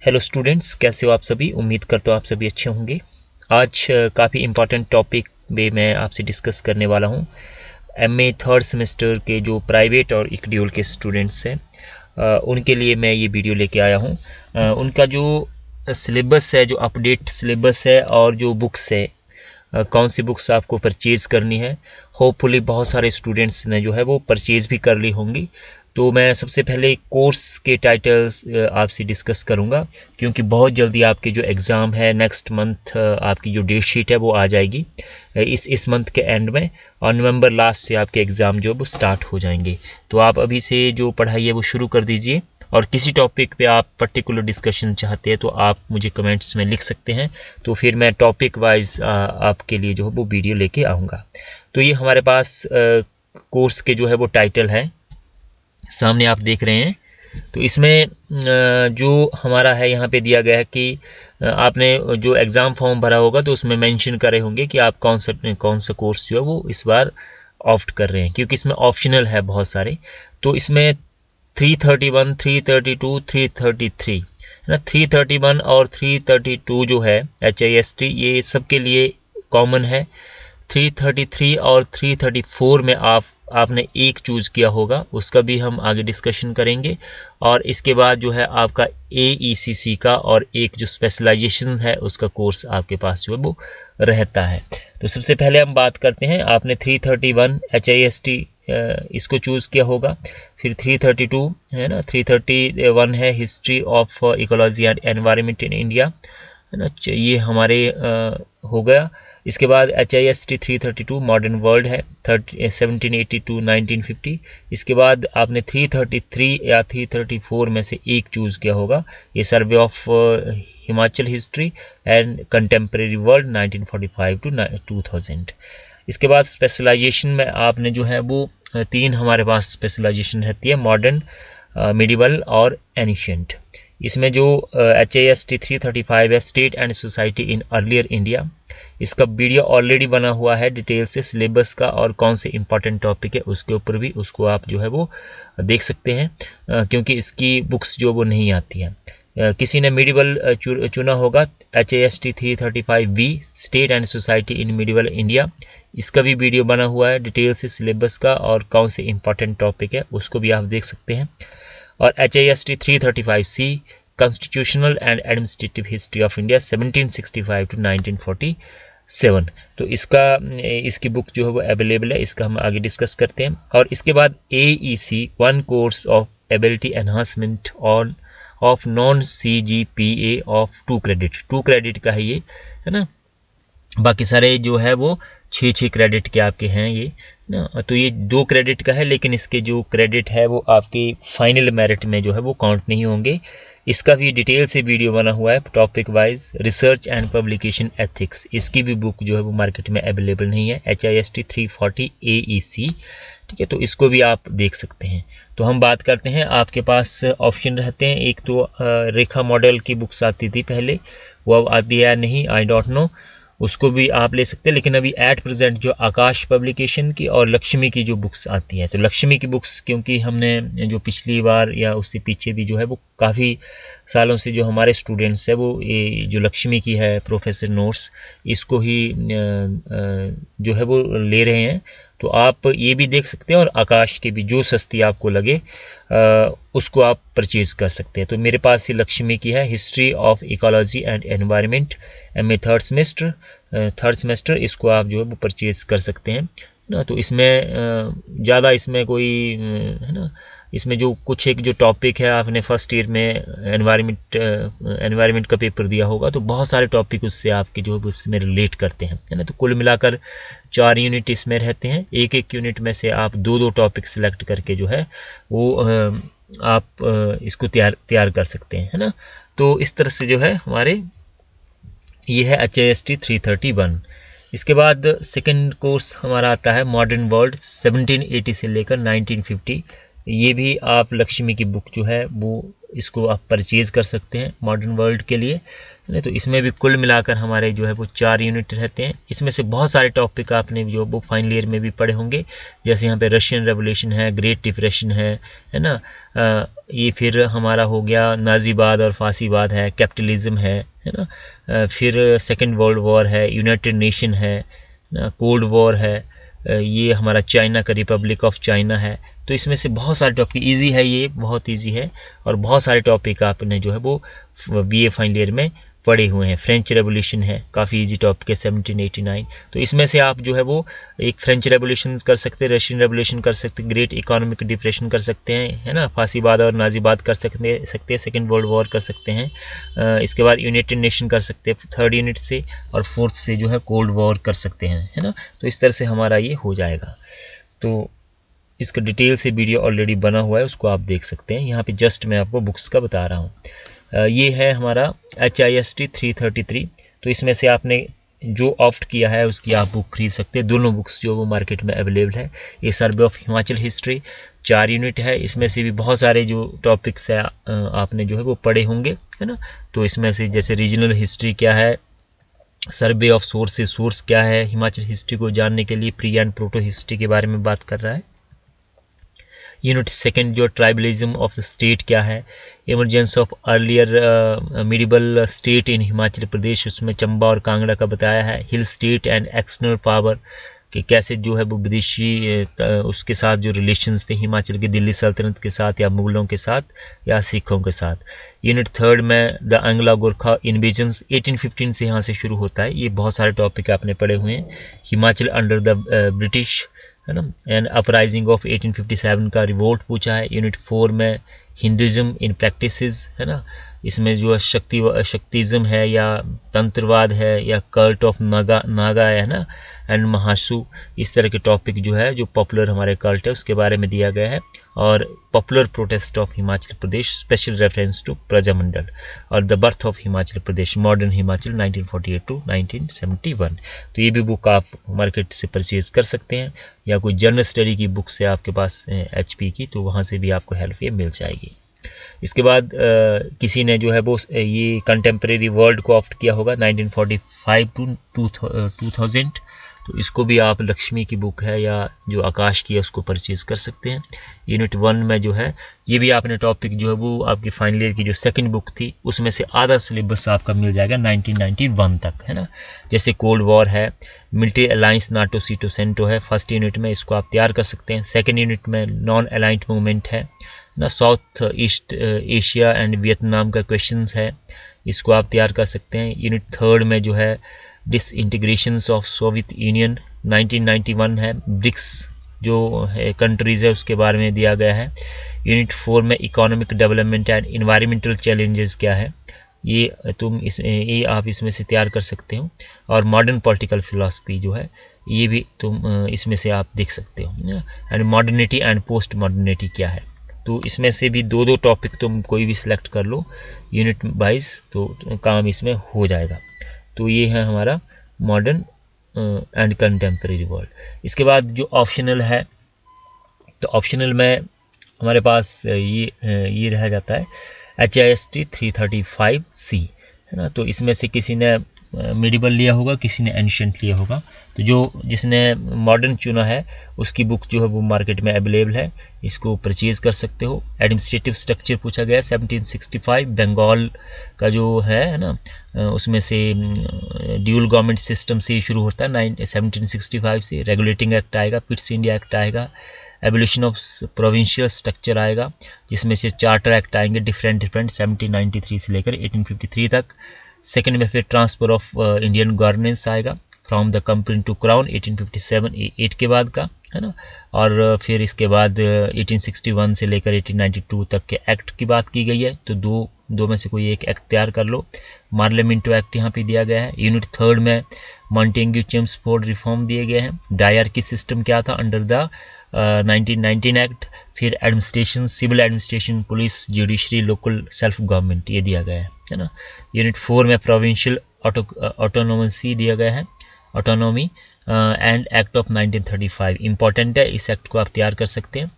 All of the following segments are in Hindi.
हेलो स्टूडेंट्स, कैसे हो आप सभी। उम्मीद करता हूँ आप सभी अच्छे होंगे। आज काफ़ी इम्पॉर्टेंट टॉपिक पे मैं आपसे डिस्कस करने वाला हूँ। एमए थर्ड सेमेस्टर के जो प्राइवेट और इक्ड्यूल के स्टूडेंट्स हैं उनके लिए मैं ये वीडियो लेके आया हूँ। उनका जो सिलेबस है, जो अपडेट सिलेबस है और जो बुक्स है, कौन सी बुक्स आपको परचेज़ करनी है। होपफुली बहुत सारे स्टूडेंट्स ने जो है वो परचेज़ भी कर ली होंगी। तो मैं सबसे पहले कोर्स के टाइटल्स आपसे डिस्कस करूंगा, क्योंकि बहुत जल्दी आपके जो एग्ज़ाम है नेक्स्ट मंथ, आपकी जो डेट शीट है वो आ जाएगी इस मंथ के एंड में, और नवंबर लास्ट से आपके एग्ज़ाम जो वो स्टार्ट हो जाएंगे। तो आप अभी से जो पढ़ाई है वो शुरू कर दीजिए, और किसी टॉपिक पे आप पर्टिकुलर डिस्कशन चाहते हैं तो आप मुझे कमेंट्स में लिख सकते हैं। तो फिर मैं टॉपिक वाइज आपके लिए जो है वो वीडियो लेके आऊँगा। तो ये हमारे पास कोर्स के जो है वो टाइटल है, सामने आप देख रहे हैं। तो इसमें जो हमारा है यहाँ पे दिया गया है कि आपने जो एग्ज़ाम फॉर्म भरा होगा तो उसमें मेंशन करे होंगे कि आप कौन सा कोर्स जो है वो इस बार ऑप्ट कर रहे हैं, क्योंकि इसमें ऑप्शनल है बहुत सारे। तो इसमें 331, 332, 333 है ना। 331 और 332 जो है HIST, ये सबके लिए कॉमन है। 333 और 334 में आपने एक चूज़ किया होगा, उसका भी हम आगे डिस्कशन करेंगे। और इसके बाद जो है आपका AECC का और एक जो स्पेशलाइजेशन है उसका कोर्स आपके पास जो है वो रहता है। तो सबसे पहले हम बात करते हैं, आपने 331 HIST इसको चूज़ किया होगा। फिर 332 है ना, 331 है history of ecology and environment in India, है ना, ये हमारे हो गया। इसके बाद HIST 332 मॉडर्न वर्ल्ड है 1780 to 1950। इसके बाद आपने 333 या 334 में से एक चूज़ किया होगा, ये survey of Himachal history and contemporary world 1945 to 2000। इसके बाद स्पेशलाइजेशन में आपने जो है वो तीन हमारे पास स्पेशलाइजेशन रहती है, मॉडर्न, मिडिवल और एनिशिएंट। इसमें जो HIST 335 है state and society in earlier India, इसका वीडियो ऑलरेडी बना हुआ है डिटेल से, सिलेबस का और कौन से इंपॉर्टेंट टॉपिक है उसके ऊपर भी, उसको आप जो है वो देख सकते हैं, क्योंकि इसकी बुक्स जो वो नहीं आती है। किसी ने मिडिवल चुना होगा, HIST 335V state and society in medieval India, इसका भी वीडियो बना हुआ है डिटेल से, सिलेबस का और कौन से इंपॉर्टेंट टॉपिक है उसको भी आप देख सकते हैं। और HIST 335C constitutional and administrative history of India 1765 to 1947। तो इसकी बुक जो है वो अवेलेबल है, इसका हम आगे डिस्कस करते हैं। और इसके बाद AEC 1 course of ability enhancement of non CGPA of 2 credit का है ये, है ना। बाकी सारे जो है वो 6 क्रेडिट के आपके हैं ये ना। तो ये 2 क्रेडिट का है, लेकिन इसके जो क्रेडिट है वो आपके फाइनल मेरिट में जो है वो काउंट नहीं होंगे। इसका भी डिटेल से वीडियो बना हुआ है topic wise. Research and publication ethics, इसकी भी बुक जो है वो मार्केट में अवेलेबल नहीं है, HIST 340 AEC, ठीक है। तो इसको भी आप देख सकते हैं। तो हम बात करते हैं, आपके पास ऑप्शन रहते हैं। एक तो रेखा मॉडल की बुक्स आती थी पहले, वो अब आती है नहीं, आई डोंट नो, उसको भी आप ले सकते हैं। लेकिन अभी एट प्रेजेंट जो आकाश पब्लिकेशन की और लक्ष्मी की जो बुक्स आती हैं, तो लक्ष्मी की बुक्स क्योंकि हमने जो पिछली बार या उससे पीछे भी जो है वो काफ़ी सालों से जो हमारे स्टूडेंट्स है वो ये जो लक्ष्मी की है प्रोफेसर नोट्स, इसको ही जो है वो ले रहे हैं। तो आप ये भी देख सकते हैं, और आकाश के भी जो सस्ती आपको लगे उसको आप परचेज़ कर सकते हैं। तो मेरे पास ये लक्ष्मी की है, history of ecology and environment, MA third semester, इसको आप जो है वो परचेज़ कर सकते हैं ना। तो इसमें ज़्यादा इसमें कोई है ना, इसमें जो कुछ एक जो टॉपिक है, आपने फर्स्ट ईयर में एनवायरनमेंट का पेपर दिया होगा, तो बहुत सारे टॉपिक उससे आपके जो है उसमें रिलेट करते हैं, है ना। तो कुल मिलाकर 4 यूनिट इसमें रहते हैं। एक यूनिट में से आप 2 टॉपिक सेलेक्ट करके जो है वो आप इसको तैयार कर सकते हैं, है ना। तो इस तरह से जो है हमारे ये है HIST 331। इसके बाद सेकंड कोर्स हमारा आता है मॉडर्न वर्ल्ड 1780 से लेकर 1950। ये भी आप लक्ष्मी की बुक जो है वो इसको आप परचेज़ कर सकते हैं मॉडर्न वर्ल्ड के लिए, है ना। तो इसमें भी कुल मिलाकर हमारे जो है वो 4 यूनिट रहते हैं। इसमें से बहुत सारे टॉपिक आपने जो वो फाइनल ईयर में भी पढ़े होंगे, जैसे यहाँ पे रशियन रेवोल्यूशन है, ग्रेट डिप्रेशन है ना। ये फिर हमारा हो गया नाजीवाद और फासीवाद है, कैपिटलिज्म है ना। फिर सेकेंड वर्ल्ड वॉर है, यूनाइटेड नेशन है ना, कोल्ड वॉर है, ये हमारा चाइना का रिपब्लिक ऑफ चाइना है। तो इसमें से बहुत सारे टॉपिक इजी है, ये बहुत इजी है, और बहुत सारे टॉपिक आपने जो है वो बीए फाइनल ईयर में पढ़े हुए हैं। फ्रेंच रेवोल्यूशन है, काफ़ी इजी टॉपिक है, 1789। तो इसमें से आप जो है वो एक फ्रेंच रेवोल्यूशन कर सकते हैं, रशियन रेवोल्यूशन कर सकते हैं, ग्रेट इकोनॉमिक डिप्रेशन कर सकते हैं, है ना, फासीवाद और नाजीवाद कर सकते हैं, सेकेंड वर्ल्ड वॉर कर सकते हैं। इसके बाद यूनाइटेड नेशन कर सकते हैं 3rd यूनिट से, और 4th से जो है कोल्ड वॉर कर सकते हैं, है ना। तो इस तरह से हमारा ये हो जाएगा। तो इसका डिटेल से वीडियो ऑलरेडी बना हुआ है, उसको आप देख सकते हैं। यहाँ पे जस्ट मैं आपको बुक्स का बता रहा हूँ। ये है हमारा HIST 333। तो इसमें से आपने जो ऑप्ट किया है उसकी आप बुक खरीद सकते हैं। दोनों बुक्स जो वो मार्केट में अवेलेबल है। ये survey of Himachal history 4 unit है। इसमें से भी बहुत सारे जो टॉपिक्स है आपने जो है वो पढ़े होंगे, है ना। तो इसमें से जैसे रीजनल हिस्ट्री क्या है, सर्वे ऑफ सोर्सेस, सोर्स क्या है, हिमाचल हिस्ट्री को जानने के लिए प्री एंड प्रोटो हिस्ट्री के बारे में बात कर रहा है। यूनिट सेकेंड जो ट्राइबलिज्म ऑफ द स्टेट क्या है, emergence of earlier medieval state in Himachal Pradesh, उसमें चंबा और कांगड़ा का बताया है। Hill state and external power कि कैसे जो है वो विदेशी उसके साथ जो रिलेशंस थे हिमाचल के, दिल्ली सल्तनत के साथ या मुगलों के साथ या सिखों के साथ। यूनिट थर्ड में द अंग्ला गोरखा इन्वेजन्स 1815 से यहाँ से शुरू होता है। ये बहुत सारे टॉपिक आपने पढ़े हुए हैं। हिमाचल अंडर द ब्रिटिश, है ना, एंड अपराइजिंग ऑफ 1857 का रिवोल्ट पूछा है। यूनिट 4 में हिंदुज़म इन प्रैक्टिसेस, है ना, इसमें जो है शक्तिज़म है या तंत्रवाद है या कल्ट ऑफ नागा है ना, एंड महासु, इस तरह के टॉपिक जो है जो पॉपुलर हमारे कल्ट है उसके बारे में दिया गया है। और popular protest of Himachal Pradesh, special reference to Prajamandal, और the birth of Himachal Pradesh, modern Himachal 1948 to 1971। तो ये भी बुक आप मार्केट से परचेज कर सकते हैं, या कोई जर्नल स्टडी की बुक से आपके पास HP की, तो वहाँ से भी आपको हेल्प ये मिल जाएगी। इसके बाद किसी ने जो है वो ये कंटेम्प्रेरी वर्ल्ड को ऑप्ट किया होगा 1945 टू 2000, तो इसको भी आप लक्ष्मी की बुक है या जो आकाश की है उसको परचेज कर सकते हैं। यूनिट 1 में जो है ये भी आपने टॉपिक जो है वो आपकी फाइनल ईयर की जो सेकंड बुक थी उसमें से आधा सिलेबस आपका मिल जाएगा 1991 तक, है ना। जैसे कोल्ड वॉर है, मिलिट्री अलायंस नाटो सीटो सेंटो है, फर्स्ट यूनिट में इसको आप तैयार कर सकते हैं। सेकेंड यूनिट में नॉन अलाइंड मूवमेंट है ना, south east Asia and Vietnam का क्वेश्चंस है, इसको आप तैयार कर सकते हैं। यूनिट 3 में जो है डिसइंटीग्रेशंस ऑफ सोवियत यूनियन 1991 है। ब्रिक्स जो है कंट्रीज़ है उसके बारे में दिया गया है। यूनिट 4 में economic development and environmental challenges क्या है, ये आप इसमें से तैयार कर सकते हो। और मॉडर्न पॉलिटिकल फिलॉसफी जो है ये भी तुम इसमें से आप देख सकते हो। And modernity and post modernity क्या है, तो इसमें से भी 2-2 टॉपिक तुम कोई भी सिलेक्ट कर लो यूनिट वाइज, तो काम इसमें हो जाएगा। तो ये है हमारा मॉडर्न एंड कंटेम्प्रेरी वर्ल्ड। इसके बाद जो ऑप्शनल है, तो ऑप्शनल में हमारे पास ये रह जाता है HIST 335C, है ना। तो इसमें से किसी ने मिडिवल लिया होगा, किसी ने एंशिएंट लिया होगा, तो जिसने मॉडर्न चुना है उसकी बुक जो है वो मार्केट में अवेलेबल है, इसको परचेज कर सकते हो। एडमिनिस्ट्रेटिव स्ट्रक्चर पूछा गया 1765, बंगाल का जो है ना, उसमें से ड्यूल गवर्नमेंट सिस्टम से शुरू होता है 1765 से। रेगुलेटिंग एक्ट आएगा, पिट्स इंडिया एक्ट आएगा, एबोलिशन ऑफ प्रोविंशियल स्ट्रक्चर आएगा, जिसमें से चार्टर एक्ट आएंगे डिफरेंट 1793 से लेकर 1853 तक। सेकंड में फिर ट्रांसफर ऑफ इंडियन गवर्नेंस आएगा from the company to crown 1857 के बाद का, है ना। और फिर इसके बाद 1861 से लेकर 1892 तक के एक्ट की बात की गई है, तो दो में से कोई एक एक्ट तैयार कर लो। मार्लियामेंटो एक्ट यहाँ पे दिया गया है। यूनिट 3 में मॉन्टेग्यू चेम्सफोर्ड रिफॉर्म दिए गए हैं। डायरकी सिस्टम क्या था अंडर द 1919 एक्ट। फिर administration, civil administration, police, judiciary, local self government, ये दिया गया है ना। यूनिट 4 में प्रोविंशियल ऑटोनोमेसी दिया गया है, autonomy and act of 1935 important है, इस एक्ट को आप तैयार कर सकते हैं।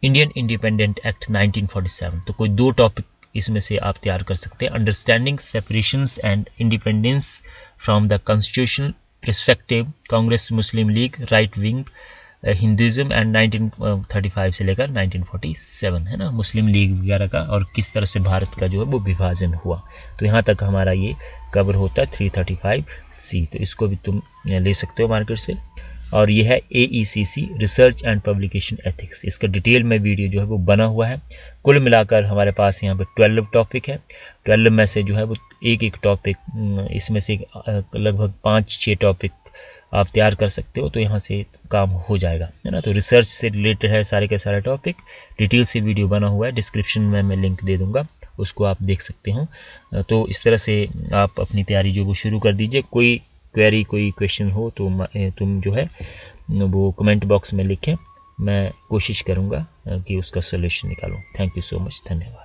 इंडियन इंडिपेंडेंट एक्ट 1947, तो कोई 2 टॉपिक इसमें से आप तैयार कर सकते हैं। Understanding separations and independence from the constitutional perspective, Congress Muslim league, right wing, Hinduism and 1935 से लेकर 1947, है ना, मुस्लिम लीग वगैरह का, और किस तरह से भारत का जो है वो विभाजन हुआ। तो यहाँ तक हमारा ये कवर होता है 335C। तो इसको भी तुम ले सकते हो मार्केट से। और ये है AECC research and publication ethics, इसका डिटेल में वीडियो जो है वो बना हुआ है। कुल मिलाकर हमारे पास यहाँ पे 12 टॉपिक है। 12 में से जो है वो एक एक टॉपिक, इसमें से लगभग 5-6 टॉपिक आप तैयार कर सकते हो, तो यहाँ से काम हो जाएगा, है ना। तो रिसर्च से रिलेटेड है सारे के सारे टॉपिक, डिटेल से वीडियो बना हुआ है, डिस्क्रिप्शन में मैं लिंक दे दूँगा, उसको आप देख सकते हो। तो इस तरह से आप अपनी तैयारी जो वो शुरू कर दीजिए। कोई क्वेरी, कोई क्वेश्चन हो तो तुम जो है वो कमेंट बॉक्स में लिखें, मैं कोशिश करूँगा कि उसका सोल्यूशन निकालूँ। थैंक यू सो मच, धन्यवाद।